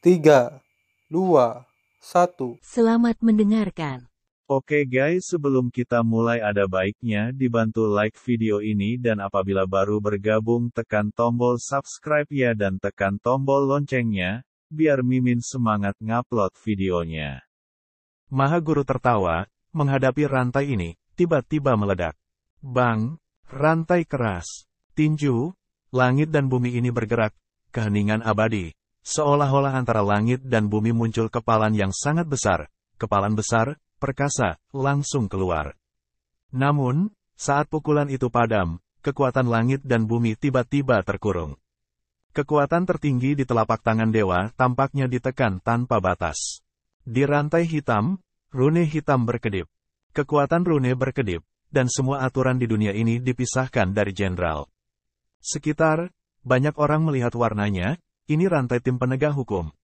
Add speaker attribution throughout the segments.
Speaker 1: 3, 2, 1.
Speaker 2: Selamat mendengarkan.
Speaker 3: Oke guys, sebelum kita mulai ada baiknya dibantu like video ini dan apabila baru bergabung tekan tombol subscribe ya dan tekan tombol loncengnya, biar Mimin semangat ngupload videonya. Maha Guru tertawa, menghadapi rantai ini, tiba-tiba meledak. Bang, rantai keras, tinju, langit dan bumi ini bergerak, keheningan abadi. Seolah-olah antara langit dan bumi muncul kepalan yang sangat besar, kepalan besar, perkasa, langsung keluar. Namun, saat pukulan itu padam, kekuatan langit dan bumi tiba-tiba terkurung. Kekuatan tertinggi di telapak tangan dewa tampaknya ditekan tanpa batas. Di rantai hitam, rune hitam berkedip. Kekuatan rune berkedip, dan semua aturan di dunia ini dipisahkan dari jenderal. Sekitar, banyak orang melihat warnanya, ini rantai tim penegak hukum.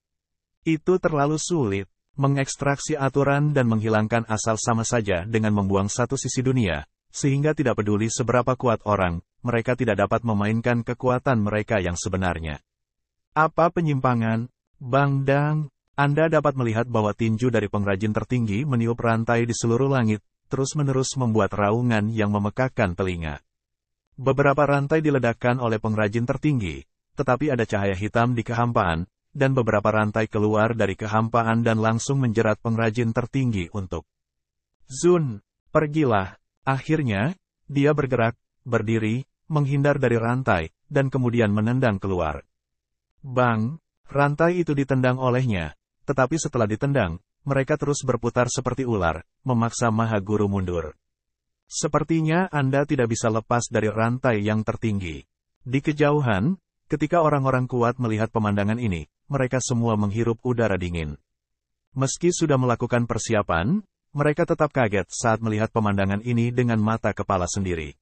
Speaker 3: Itu terlalu sulit. Mengekstraksi aturan dan menghilangkan asal sama saja dengan membuang satu sisi dunia, sehingga tidak peduli seberapa kuat orang, mereka tidak dapat memainkan kekuatan mereka yang sebenarnya. Apa penyimpangan? Bang Dang, Anda dapat melihat bahwa tinju dari pengrajin tertinggi meniup rantai di seluruh langit, terus-menerus membuat raungan yang memekakkan telinga. Beberapa rantai diledakkan oleh pengrajin tertinggi, tetapi ada cahaya hitam di kehampaan, dan beberapa rantai keluar dari kehampaan dan langsung menjerat pengrajin tertinggi untuk Zun, pergilah. Akhirnya, dia bergerak, berdiri, menghindar dari rantai, dan kemudian menendang keluar. Bang, rantai itu ditendang olehnya, tetapi setelah ditendang, mereka terus berputar seperti ular, memaksa Maha Guru mundur. Sepertinya Anda tidak bisa lepas dari rantai yang tertinggi. Di kejauhan, ketika orang-orang kuat melihat pemandangan ini, mereka semua menghirup udara dingin. Meski sudah melakukan persiapan, mereka tetap kaget saat melihat pemandangan ini dengan mata kepala sendiri.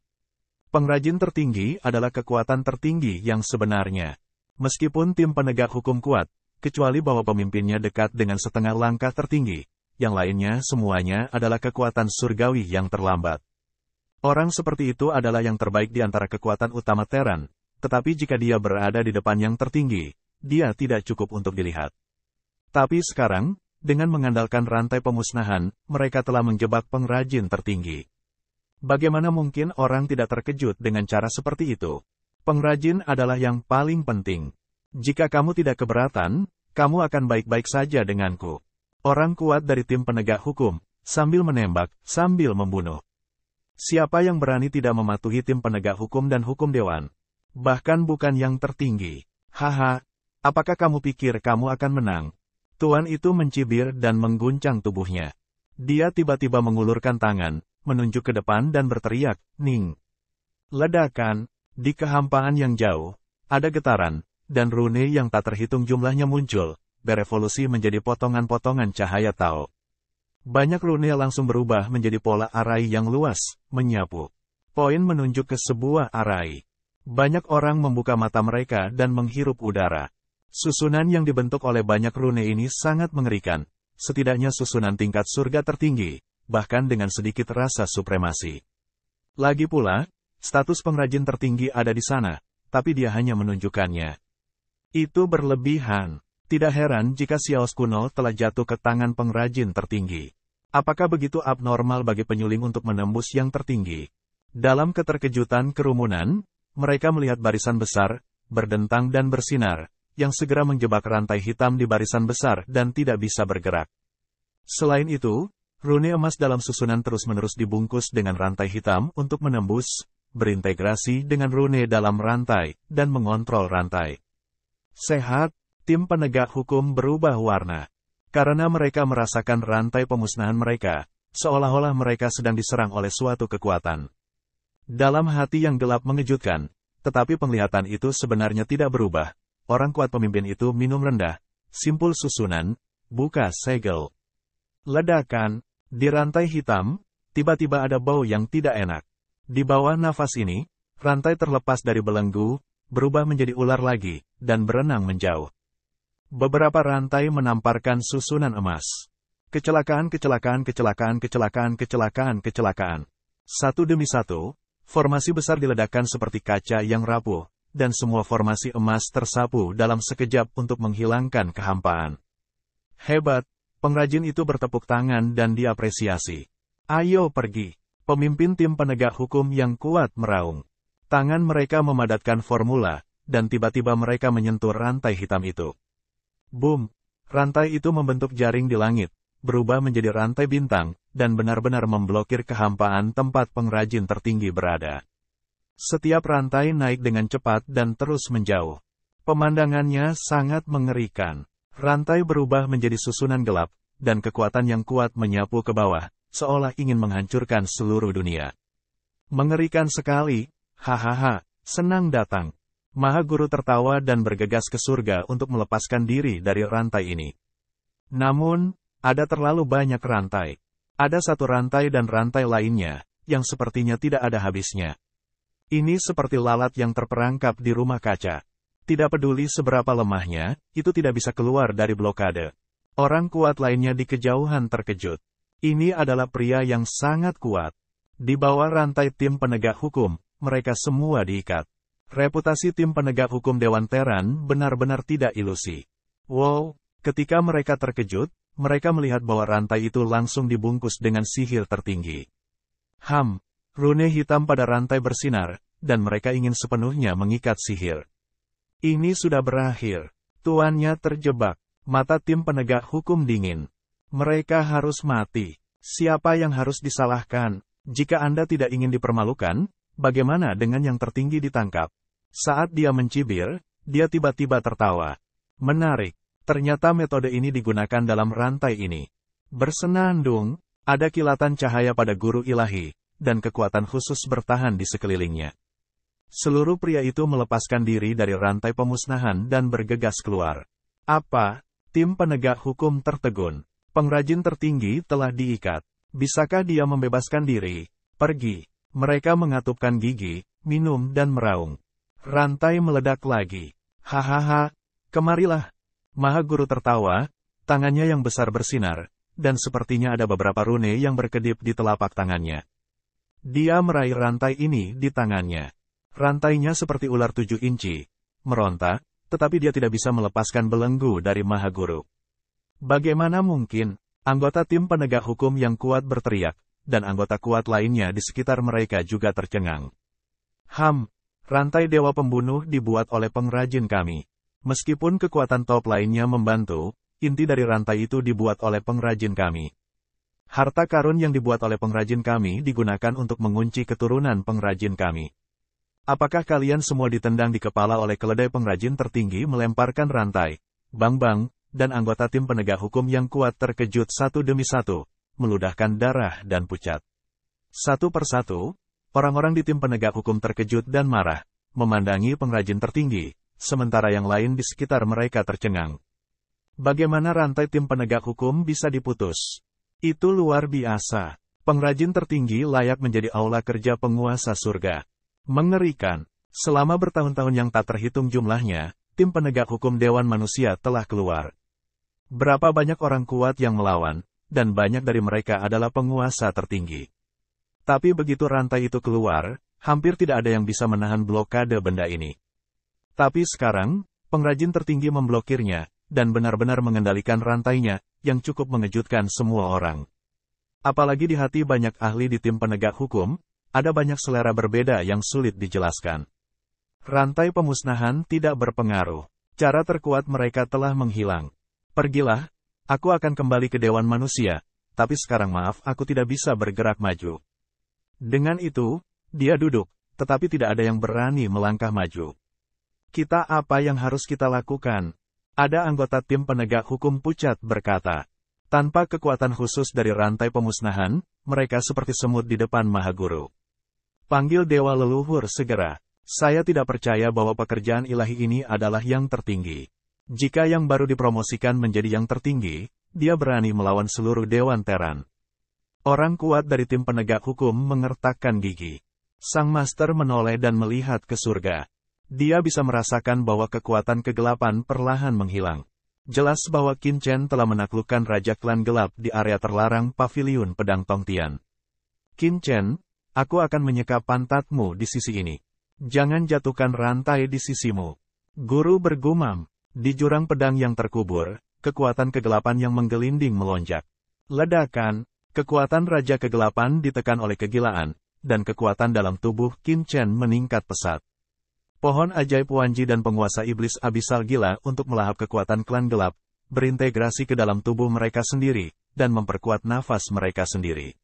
Speaker 3: Pengrajin tertinggi adalah kekuatan tertinggi yang sebenarnya. Meskipun tim penegak hukum kuat, kecuali bahwa pemimpinnya dekat dengan setengah langkah tertinggi, yang lainnya semuanya adalah kekuatan surgawi yang terlambat. Orang seperti itu adalah yang terbaik di antara kekuatan utama Teran, tetapi jika dia berada di depan yang tertinggi, dia tidak cukup untuk dilihat. Tapi sekarang, dengan mengandalkan rantai pemusnahan, mereka telah menjebak pengrajin tertinggi. Bagaimana mungkin orang tidak terkejut dengan cara seperti itu? Pengrajin adalah yang paling penting. Jika kamu tidak keberatan, kamu akan baik-baik saja denganku. Orang kuat dari tim penegak hukum, sambil menembak, sambil membunuh. Siapa yang berani tidak mematuhi tim penegak hukum dan hukum dewan? Bahkan bukan yang tertinggi. Haha. Apakah kamu pikir kamu akan menang? Tuan itu mencibir dan mengguncang tubuhnya. Dia tiba-tiba mengulurkan tangan, menunjuk ke depan dan berteriak, Ning. Ledakan, di kehampaan yang jauh, ada getaran, dan rune yang tak terhitung jumlahnya muncul, berevolusi menjadi potongan-potongan cahaya Tao. Banyak rune langsung berubah menjadi pola arai yang luas, menyapu. Poin menunjuk ke sebuah arai. Banyak orang membuka mata mereka dan menghirup udara. Susunan yang dibentuk oleh banyak rune ini sangat mengerikan, setidaknya susunan tingkat surga tertinggi, bahkan dengan sedikit rasa supremasi. Lagi pula, status pengrajin tertinggi ada di sana, tapi dia hanya menunjukkannya. Itu berlebihan. Tidak heran jika Xiaos kuno telah jatuh ke tangan pengrajin tertinggi. Apakah begitu abnormal bagi penyuling untuk menembus yang tertinggi? Dalam keterkejutan kerumunan, mereka melihat barisan besar, berdentang dan bersinar, yang segera menjebak rantai hitam di barisan besar dan tidak bisa bergerak. Selain itu, rune emas dalam susunan terus-menerus dibungkus dengan rantai hitam untuk menembus, berintegrasi dengan rune dalam rantai, dan mengontrol rantai. Sehat, tim penegak hukum berubah warna. Karena mereka merasakan rantai pemusnahan mereka, seolah-olah mereka sedang diserang oleh suatu kekuatan. Dalam hati yang gelap mengejutkan, tetapi penglihatan itu sebenarnya tidak berubah. Orang kuat pemimpin itu minum rendah, simpul susunan, buka segel. Ledakan, di rantai hitam, tiba-tiba ada bau yang tidak enak. Di bawah nafas ini, rantai terlepas dari belenggu, berubah menjadi ular lagi, dan berenang menjauh. Beberapa rantai menamparkan susunan emas. Kecelakaan, kecelakaan, kecelakaan, kecelakaan, kecelakaan, kecelakaan. Satu demi satu, formasi besar diledakkan seperti kaca yang rapuh, dan semua formasi emas tersapu dalam sekejap untuk menghilangkan kehampaan. Hebat, pengrajin itu bertepuk tangan dan diapresiasi. Ayo pergi. Pemimpin tim penegak hukum yang kuat meraung. Tangan mereka memadatkan formula, dan tiba-tiba mereka menyentuh rantai hitam itu. Boom! Rantai itu membentuk jaring di langit, berubah menjadi rantai bintang, dan benar-benar memblokir kehampaan tempat pengrajin tertinggi berada. Setiap rantai naik dengan cepat dan terus menjauh. Pemandangannya sangat mengerikan. Rantai berubah menjadi susunan gelap, dan kekuatan yang kuat menyapu ke bawah, seolah ingin menghancurkan seluruh dunia. Mengerikan sekali, hahaha, senang datang. Maha Guru tertawa dan bergegas ke surga untuk melepaskan diri dari rantai ini. Namun, ada terlalu banyak rantai. Ada satu rantai dan rantai lainnya, yang sepertinya tidak ada habisnya. Ini seperti lalat yang terperangkap di rumah kaca. Tidak peduli seberapa lemahnya, itu tidak bisa keluar dari blokade. Orang kuat lainnya di kejauhan terkejut. Ini adalah pria yang sangat kuat. Di bawah rantai tim penegak hukum, mereka semua diikat. Reputasi tim penegak hukum Dewan Teran benar-benar tidak ilusi. Wow, ketika mereka terkejut, mereka melihat bahwa rantai itu langsung dibungkus dengan sihir tertinggi. Rune hitam pada rantai bersinar, dan mereka ingin sepenuhnya mengikat sihir. Ini sudah berakhir. Tuannya terjebak. Mata tim penegak hukum dingin. Mereka harus mati. Siapa yang harus disalahkan? Jika Anda tidak ingin dipermalukan, bagaimana dengan yang tertinggi ditangkap? Saat dia mencibir, dia tiba-tiba tertawa. Menarik. Ternyata metode ini digunakan dalam rantai ini. Bersenandung, ada kilatan cahaya pada guru ilahi, dan kekuatan khusus bertahan di sekelilingnya. Seluruh pria itu melepaskan diri dari rantai pemusnahan dan bergegas keluar. Apa? Tim penegak hukum tertegun. Pengrajin tertinggi telah diikat. Bisakah dia membebaskan diri? Pergi. Mereka mengatupkan gigi, minum dan meraung. Rantai meledak lagi. Hahaha, kemarilah. Maha Guru tertawa, tangannya yang besar bersinar, dan sepertinya ada beberapa rune yang berkedip di telapak tangannya. Dia meraih rantai ini di tangannya. Rantainya seperti ular 7 inci, meronta, tetapi dia tidak bisa melepaskan belenggu dari Maha Guru. Bagaimana mungkin? Anggota tim penegak hukum yang kuat berteriak, dan anggota kuat lainnya di sekitar mereka juga tercengang. Rantai dewa pembunuh dibuat oleh pengrajin kami. Meskipun kekuatan top lainnya membantu, inti dari rantai itu dibuat oleh pengrajin kami. Harta karun yang dibuat oleh pengrajin kami digunakan untuk mengunci keturunan pengrajin kami. Apakah kalian semua ditendang di kepala oleh keledai pengrajin tertinggi melemparkan rantai? Bang-bang, dan anggota tim penegak hukum yang kuat terkejut satu demi satu, meludahkan darah dan pucat. Satu persatu, orang-orang di tim penegak hukum terkejut dan marah, memandangi pengrajin tertinggi, sementara yang lain di sekitar mereka tercengang. Bagaimana rantai tim penegak hukum bisa diputus? Itu luar biasa. Pengrajin tertinggi layak menjadi aula kerja penguasa surga. Mengerikan. Selama bertahun-tahun yang tak terhitung jumlahnya, tim penegak hukum Dewan Manusia telah keluar. Berapa banyak orang kuat yang melawan, dan banyak dari mereka adalah penguasa tertinggi. Tapi begitu rantai itu keluar, hampir tidak ada yang bisa menahan blokade benda ini. Tapi sekarang, pengrajin tertinggi memblokirnya, dan benar-benar mengendalikan rantainya, yang cukup mengejutkan semua orang. Apalagi di hati banyak ahli di tim penegak hukum, ada banyak selera berbeda yang sulit dijelaskan. Rantai pemusnahan tidak berpengaruh. Cara terkuat mereka telah menghilang. Pergilah, aku akan kembali ke Dewan Manusia, tapi sekarang maaf aku tidak bisa bergerak maju. Dengan itu, dia duduk, tetapi tidak ada yang berani melangkah maju. Kita apa yang harus kita lakukan? Ada anggota tim penegak hukum pucat berkata. Tanpa kekuatan khusus dari rantai pemusnahan, mereka seperti semut di depan Maha Guru. Panggil Dewa Leluhur segera. Saya tidak percaya bahwa pekerjaan ilahi ini adalah yang tertinggi. Jika yang baru dipromosikan menjadi yang tertinggi, dia berani melawan seluruh Dewan Teran. Orang kuat dari tim penegak hukum mengertakkan gigi. Sang Master menoleh dan melihat ke surga. Dia bisa merasakan bahwa kekuatan kegelapan perlahan menghilang. Jelas bahwa Qin Chen telah menaklukkan Raja Klan Gelap di area terlarang Paviliun Pedang Tongtian. Qin Chen, aku akan menyeka pantatmu di sisi ini. Jangan jatuhkan rantai di sisimu. Guru bergumam. Di jurang pedang yang terkubur, kekuatan kegelapan yang menggelinding melonjak. Ledakan, kekuatan Raja Kegelapan ditekan oleh kegilaan, dan kekuatan dalam tubuh Qin Chen meningkat pesat. Pohon ajaib Wanji dan penguasa iblis abisal gila untuk melahap kekuatan klan gelap, berintegrasi ke dalam tubuh mereka sendiri, dan memperkuat nafas mereka sendiri.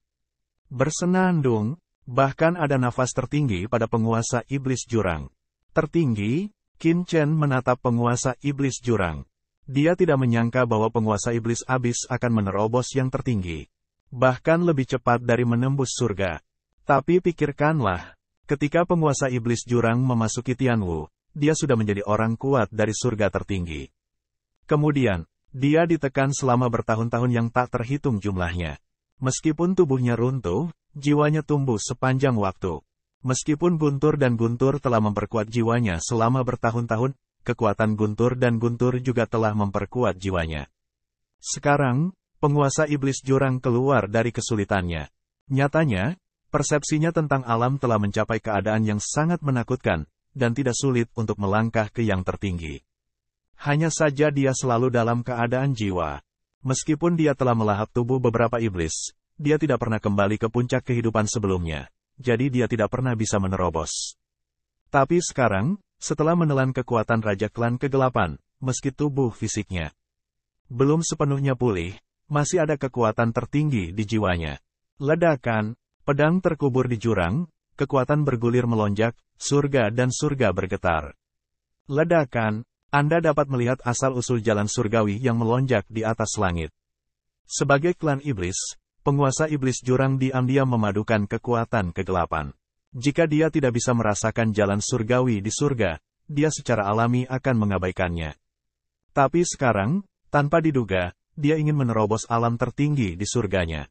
Speaker 3: Bersenandung, bahkan ada nafas tertinggi pada penguasa iblis jurang. Tertinggi, Qin Chen menatap penguasa iblis jurang. Dia tidak menyangka bahwa penguasa iblis abis akan menerobos yang tertinggi. Bahkan lebih cepat dari menembus surga. Tapi pikirkanlah, ketika penguasa iblis jurang memasuki Tianwu, dia sudah menjadi orang kuat dari surga tertinggi. Kemudian, dia ditekan selama bertahun-tahun yang tak terhitung jumlahnya. Meskipun tubuhnya runtuh, jiwanya tumbuh sepanjang waktu. Meskipun Guntur dan Guntur telah memperkuat jiwanya selama bertahun-tahun, kekuatan Guntur dan Guntur juga telah memperkuat jiwanya. Sekarang, penguasa iblis jurang keluar dari kesulitannya. Nyatanya, persepsinya tentang alam telah mencapai keadaan yang sangat menakutkan, dan tidak sulit untuk melangkah ke yang tertinggi. Hanya saja dia selalu dalam keadaan jiwa. Meskipun dia telah melahap tubuh beberapa iblis, dia tidak pernah kembali ke puncak kehidupan sebelumnya, jadi dia tidak pernah bisa menerobos. Tapi sekarang, setelah menelan kekuatan Raja Klan Kegelapan, meski tubuh fisiknya belum sepenuhnya pulih, masih ada kekuatan tertinggi di jiwanya. Ledakan, pedang terkubur di jurang, kekuatan bergulir melonjak, surga dan surga bergetar. Ledakan, Anda dapat melihat asal-usul jalan surgawi yang melonjak di atas langit. Sebagai klan iblis, penguasa iblis jurang diam-diam memadukan kekuatan kegelapan. Jika dia tidak bisa merasakan jalan surgawi di surga, dia secara alami akan mengabaikannya. Tapi sekarang, tanpa diduga, dia ingin menerobos alam tertinggi di surganya.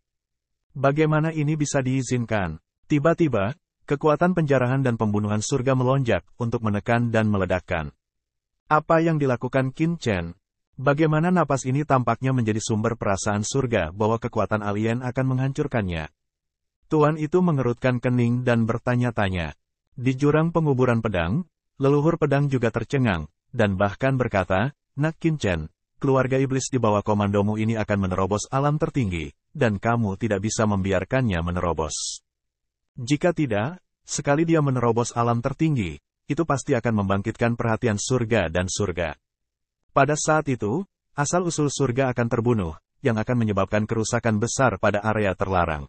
Speaker 3: Bagaimana ini bisa diizinkan? Tiba-tiba, kekuatan penjarahan dan pembunuhan surga melonjak untuk menekan dan meledakkan. Apa yang dilakukan Qin Chen? Bagaimana napas ini tampaknya menjadi sumber perasaan surga bahwa kekuatan alien akan menghancurkannya? Tuan itu mengerutkan kening dan bertanya-tanya. Di jurang penguburan pedang, leluhur pedang juga tercengang, dan bahkan berkata, "Nak Qin Chen, keluarga iblis di bawah komandomu ini akan menerobos alam tertinggi, dan kamu tidak bisa membiarkannya menerobos. Jika tidak, sekali dia menerobos alam tertinggi, itu pasti akan membangkitkan perhatian surga dan surga. Pada saat itu, asal-usul surga akan terbunuh, yang akan menyebabkan kerusakan besar pada area terlarang."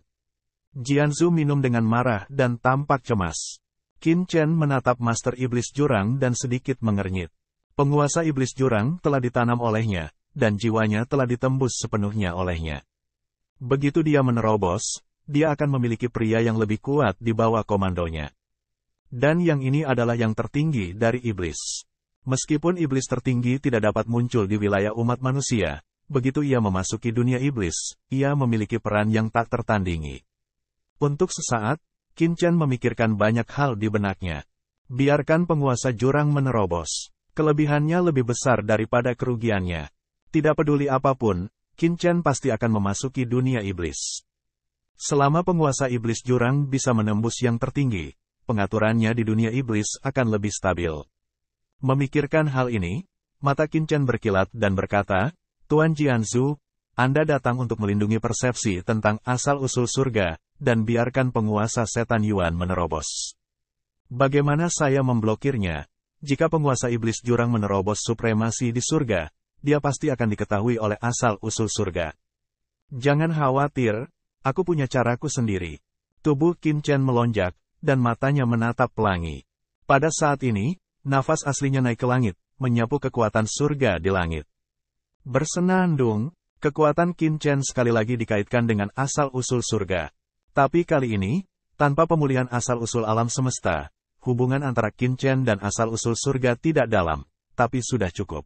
Speaker 3: Jianzu minum dengan marah dan tampak cemas. Qin Chen menatap Master Iblis Jurang dan sedikit mengernyit. Penguasa Iblis Jurang telah ditanam olehnya, dan jiwanya telah ditembus sepenuhnya olehnya. Begitu dia menerobos, dia akan memiliki pria yang lebih kuat di bawah komandonya. Dan yang ini adalah yang tertinggi dari iblis. Meskipun iblis tertinggi tidak dapat muncul di wilayah umat manusia, begitu ia memasuki dunia iblis, ia memiliki peran yang tak tertandingi. Untuk sesaat, Qin Chen memikirkan banyak hal di benaknya. Biarkan penguasa jurang menerobos. Kelebihannya lebih besar daripada kerugiannya. Tidak peduli apapun, Qin Chen pasti akan memasuki dunia iblis. Selama penguasa iblis jurang bisa menembus yang tertinggi, pengaturannya di dunia iblis akan lebih stabil. Memikirkan hal ini, mata Qin Chen berkilat dan berkata, "Tuan Jianzu, Anda datang untuk melindungi persepsi tentang asal-usul surga, dan biarkan penguasa setan Yuan menerobos. Bagaimana saya memblokirnya? Jika penguasa iblis jurang menerobos supremasi di surga, dia pasti akan diketahui oleh asal-usul surga. Jangan khawatir, aku punya caraku sendiri." Tubuh Qin Chen melonjak, dan matanya menatap pelangi. Pada saat ini, nafas aslinya naik ke langit, menyapu kekuatan surga di langit. Bersenandung, kekuatan Qin Chen sekali lagi dikaitkan dengan asal-usul surga. Tapi kali ini, tanpa pemulihan asal-usul alam semesta, hubungan antara Qin Chen dan asal-usul surga tidak dalam, tapi sudah cukup.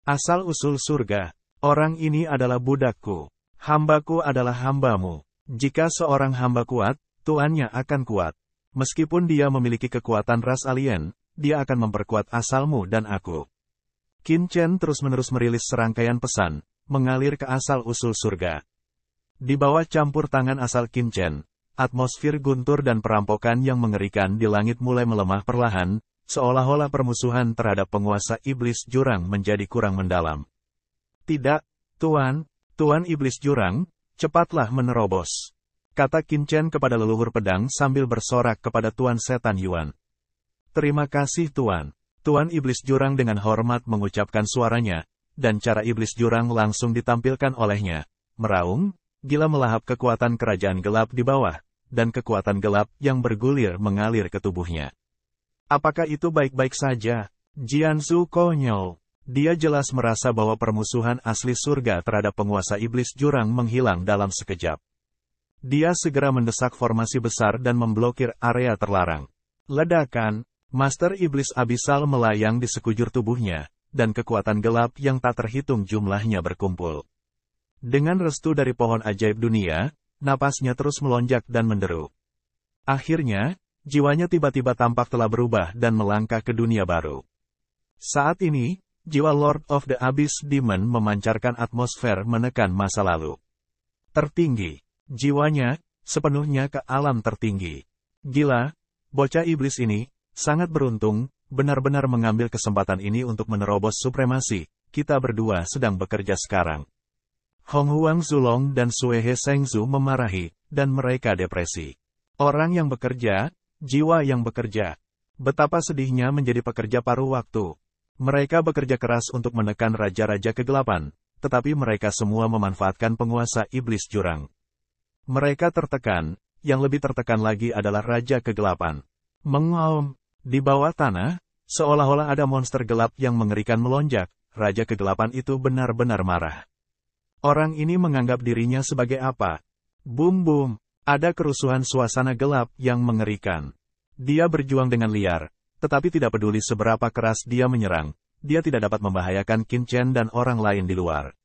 Speaker 3: Asal-usul surga, orang ini adalah budakku. Hambaku adalah hambamu. Jika seorang hamba kuat, tuannya akan kuat. Meskipun dia memiliki kekuatan ras alien, dia akan memperkuat asalmu dan aku. Qin Chen terus-menerus merilis serangkaian pesan, mengalir ke asal-usul surga. Di bawah campur tangan asal Qin Chen, atmosfer guntur dan perampokan yang mengerikan di langit mulai melemah perlahan, seolah-olah permusuhan terhadap penguasa iblis jurang menjadi kurang mendalam. Tidak, Tuan, Tuan Iblis Jurang, cepatlah menerobos, kata Qin Chen kepada leluhur pedang sambil bersorak kepada Tuan Setan Yuan. Terima kasih Tuan. Tuan Iblis Jurang dengan hormat mengucapkan suaranya, dan cara Iblis Jurang langsung ditampilkan olehnya. Meraung, gila melahap kekuatan kerajaan gelap di bawah, dan kekuatan gelap yang bergulir mengalir ke tubuhnya. Apakah itu baik-baik saja? Jianzu konyol. Dia jelas merasa bahwa permusuhan asli surga terhadap penguasa iblis jurang menghilang dalam sekejap. Dia segera mendesak formasi besar dan memblokir area terlarang. Ledakan, Master Iblis Abisal melayang di sekujur tubuhnya, dan kekuatan gelap yang tak terhitung jumlahnya berkumpul. Dengan restu dari pohon ajaib dunia, napasnya terus melonjak dan menderu. Akhirnya, jiwanya tiba-tiba tampak telah berubah dan melangkah ke dunia baru. Saat ini, jiwa Lord of the Abyss Demon memancarkan atmosfer menekan masa lalu. Tertinggi, jiwanya, sepenuhnya ke alam tertinggi. Gila, bocah iblis ini, sangat beruntung, benar-benar mengambil kesempatan ini untuk menerobos supremasi. Kita berdua sedang bekerja sekarang. Hong Huang Zulong dan Suehe Sengzu memarahi, dan mereka depresi. Orang yang bekerja, jiwa yang bekerja. Betapa sedihnya menjadi pekerja paruh waktu. Mereka bekerja keras untuk menekan raja-raja kegelapan, tetapi mereka semua memanfaatkan penguasa iblis jurang. Mereka tertekan, yang lebih tertekan lagi adalah raja kegelapan. Mengaum, di bawah tanah, seolah-olah ada monster gelap yang mengerikan melonjak, raja kegelapan itu benar-benar marah. Orang ini menganggap dirinya sebagai apa? Bum-bum, ada kerusuhan suasana gelap yang mengerikan. Dia berjuang dengan liar. Tetapi tidak peduli seberapa keras dia menyerang, dia tidak dapat membahayakan Qin Chen dan orang lain di luar.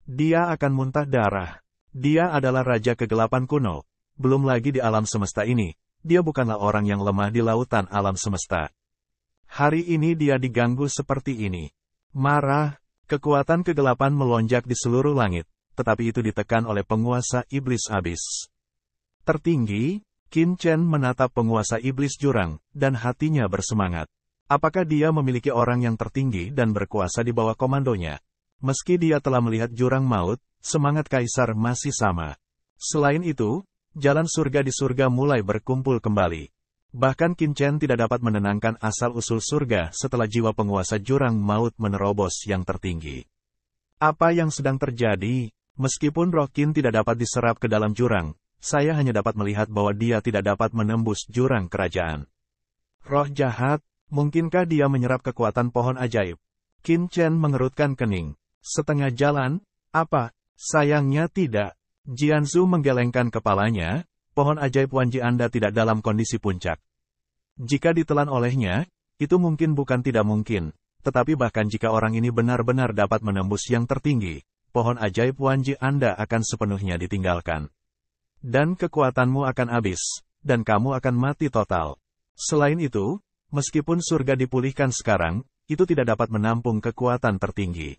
Speaker 3: Dia akan muntah darah. Dia adalah raja kegelapan kuno. Belum lagi di alam semesta ini, dia bukanlah orang yang lemah di lautan alam semesta. Hari ini dia diganggu seperti ini. Marah, kekuatan kegelapan melonjak di seluruh langit, tetapi itu ditekan oleh penguasa iblis abis. Tertinggi, Qin Chen menatap penguasa iblis jurang, dan hatinya bersemangat. Apakah dia memiliki orang yang tertinggi dan berkuasa di bawah komandonya? Meski dia telah melihat jurang maut, semangat kaisar masih sama. Selain itu, jalan surga di surga mulai berkumpul kembali. Bahkan Qin Chen tidak dapat menenangkan asal-usul surga setelah jiwa penguasa jurang maut menerobos yang tertinggi. Apa yang sedang terjadi? Meskipun roh Qin tidak dapat diserap ke dalam jurang, saya hanya dapat melihat bahwa dia tidak dapat menembus jurang kerajaan. Roh jahat, mungkinkah dia menyerap kekuatan pohon ajaib? Qin Chen mengerutkan kening. Setengah jalan, apa? Sayangnya tidak. Jianzu menggelengkan kepalanya, pohon ajaib Wanji Anda tidak dalam kondisi puncak. Jika ditelan olehnya, itu mungkin bukan tidak mungkin, tetapi bahkan jika orang ini benar-benar dapat menembus yang tertinggi, pohon ajaib Wanji Anda akan sepenuhnya ditinggalkan. Dan kekuatanmu akan habis, dan kamu akan mati total. Selain itu, meskipun surga dipulihkan sekarang, itu tidak dapat menampung kekuatan tertinggi.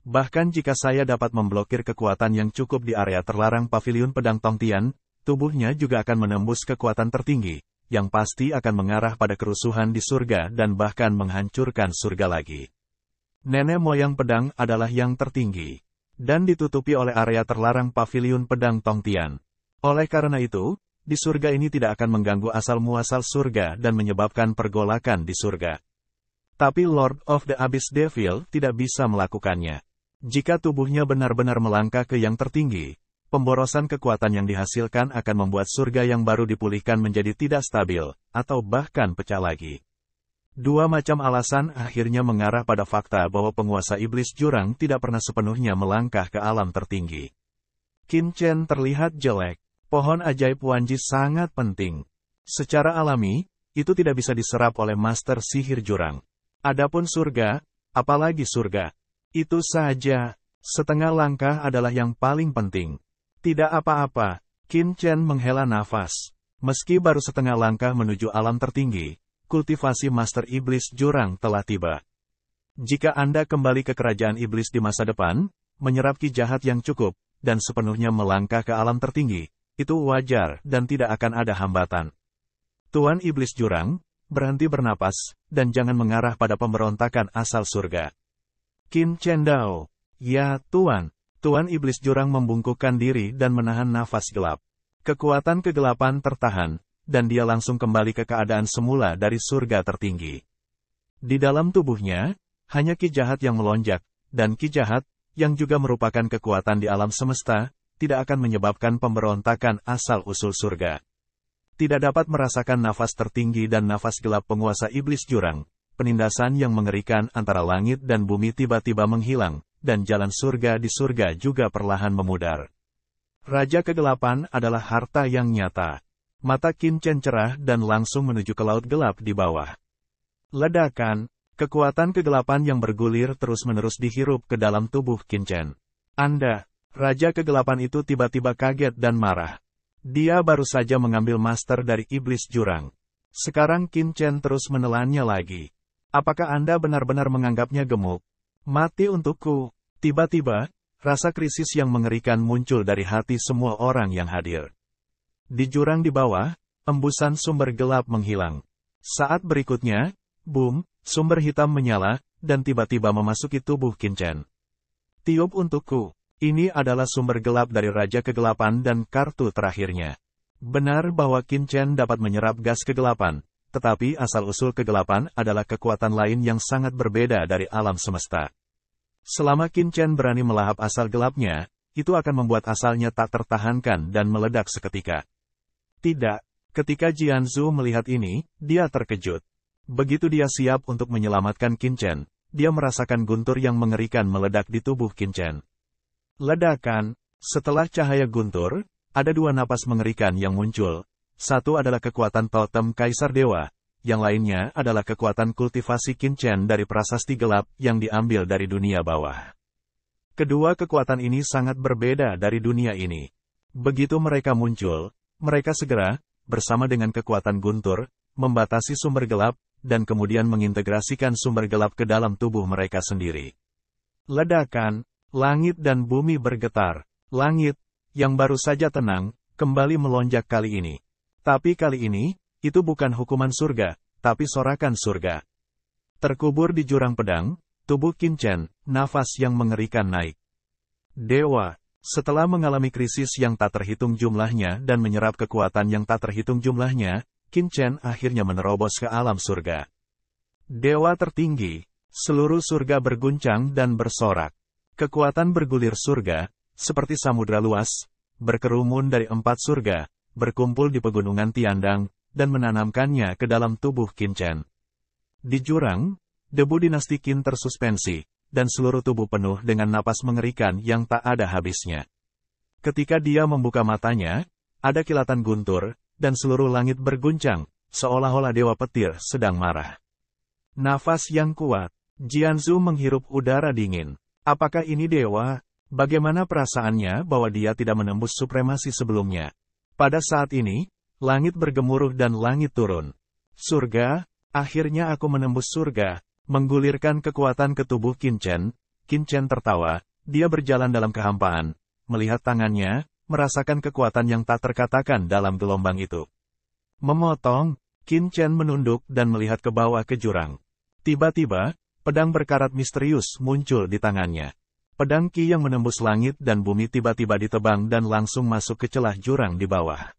Speaker 3: Bahkan jika saya dapat memblokir kekuatan yang cukup di area terlarang pavilion pedang Tongtian, tubuhnya juga akan menembus kekuatan tertinggi, yang pasti akan mengarah pada kerusuhan di surga dan bahkan menghancurkan surga lagi. Nenek moyang pedang adalah yang tertinggi, dan ditutupi oleh area terlarang pavilion pedang Tongtian. Oleh karena itu, di surga ini tidak akan mengganggu asal-muasal surga dan menyebabkan pergolakan di surga. Tapi Lord of the Abyss Devil tidak bisa melakukannya. Jika tubuhnya benar-benar melangkah ke yang tertinggi, pemborosan kekuatan yang dihasilkan akan membuat surga yang baru dipulihkan menjadi tidak stabil, atau bahkan pecah lagi. Dua macam alasan akhirnya mengarah pada fakta bahwa penguasa iblis jurang tidak pernah sepenuhnya melangkah ke alam tertinggi. Qin Chen terlihat jelek. Pohon ajaib Wanji sangat penting. Secara alami, itu tidak bisa diserap oleh master sihir jurang. Adapun surga, apalagi surga, itu saja. Setengah langkah adalah yang paling penting. Tidak apa-apa, Qin Chen menghela nafas. Meski baru setengah langkah menuju alam tertinggi, kultivasi master iblis jurang telah tiba. Jika Anda kembali ke kerajaan iblis di masa depan, menyerap ki jahat yang cukup, dan sepenuhnya melangkah ke alam tertinggi, itu wajar dan tidak akan ada hambatan. Tuan Iblis Jurang, berhenti bernapas, dan jangan mengarah pada pemberontakan asal surga. Qin Chen Dao. Ya, Tuan. Tuan Iblis Jurang membungkukkan diri dan menahan nafas gelap. Kekuatan kegelapan tertahan, dan dia langsung kembali ke keadaan semula dari surga tertinggi. Di dalam tubuhnya, hanya Ki Jahat yang melonjak, dan Ki Jahat, yang juga merupakan kekuatan di alam semesta, tidak akan menyebabkan pemberontakan asal-usul surga. Tidak dapat merasakan nafas tertinggi dan nafas gelap penguasa Iblis Jurang, penindasan yang mengerikan antara langit dan bumi tiba-tiba menghilang, dan jalan surga di surga juga perlahan memudar. Raja Kegelapan adalah harta yang nyata. Mata Qin Chen cerah dan langsung menuju ke laut gelap di bawah. Ledakan, kekuatan kegelapan yang bergulir terus-menerus dihirup ke dalam tubuh Qin Chen. Anda, Raja Kegelapan itu tiba-tiba kaget dan marah. Dia baru saja mengambil master dari Iblis Jurang. Sekarang Qin Chen terus menelannya lagi. Apakah Anda benar-benar menganggapnya gemuk? Mati untukku. Tiba-tiba, rasa krisis yang mengerikan muncul dari hati semua orang yang hadir. Di jurang di bawah, embusan sumber gelap menghilang. Saat berikutnya, boom, sumber hitam menyala, dan tiba-tiba memasuki tubuh Qin Chen. Tiup untukku. Ini adalah sumber gelap dari Raja Kegelapan dan kartu terakhirnya. Benar bahwa Qin Chen dapat menyerap gas kegelapan, tetapi asal-usul kegelapan adalah kekuatan lain yang sangat berbeda dari alam semesta. Selama Qin Chen berani melahap asal gelapnya, itu akan membuat asalnya tak tertahankan dan meledak seketika. Tidak, ketika Jianzhu melihat ini, dia terkejut. Begitu dia siap untuk menyelamatkan Qin Chen, dia merasakan guntur yang mengerikan meledak di tubuh Qin Chen. Ledakan, setelah cahaya guntur, ada dua napas mengerikan yang muncul. Satu adalah kekuatan totem Kaisar Dewa, yang lainnya adalah kekuatan kultivasi Qin Chen dari prasasti gelap yang diambil dari dunia bawah. Kedua kekuatan ini sangat berbeda dari dunia ini. Begitu mereka muncul, mereka segera, bersama dengan kekuatan guntur, membatasi sumber gelap, dan kemudian mengintegrasikan sumber gelap ke dalam tubuh mereka sendiri. Ledakan, langit dan bumi bergetar. Langit, yang baru saja tenang, kembali melonjak kali ini. Tapi kali ini, itu bukan hukuman surga, tapi sorakan surga. Terkubur di jurang pedang, tubuh Qin Chen, nafas yang mengerikan naik. Dewa, setelah mengalami krisis yang tak terhitung jumlahnya dan menyerap kekuatan yang tak terhitung jumlahnya, Qin Chen akhirnya menerobos ke alam surga. Dewa tertinggi, seluruh surga berguncang dan bersorak. Kekuatan bergulir surga, seperti samudra luas, berkerumun dari 4 surga, berkumpul di pegunungan Tiandang, dan menanamkannya ke dalam tubuh Qin Chen. Di jurang, debu dinasti Qin tersuspensi, dan seluruh tubuh penuh dengan napas mengerikan yang tak ada habisnya. Ketika dia membuka matanya, ada kilatan guntur, dan seluruh langit berguncang, seolah-olah Dewa Petir sedang marah. Nafas yang kuat, Jianzhu menghirup udara dingin. Apakah ini dewa? Bagaimana perasaannya bahwa dia tidak menembus supremasi sebelumnya? Pada saat ini, langit bergemuruh dan langit turun. Surga, akhirnya aku menembus surga, menggulirkan kekuatan ke tubuh Qin Chen. Qin Chen tertawa, dia berjalan dalam kehampaan, melihat tangannya, merasakan kekuatan yang tak terkatakan dalam gelombang itu. Memotong, Qin Chen menunduk dan melihat ke bawah ke jurang. Tiba-tiba, pedang berkarat misterius muncul di tangannya. Pedang Qi yang menembus langit dan bumi tiba-tiba ditebang dan langsung masuk ke celah jurang di bawah.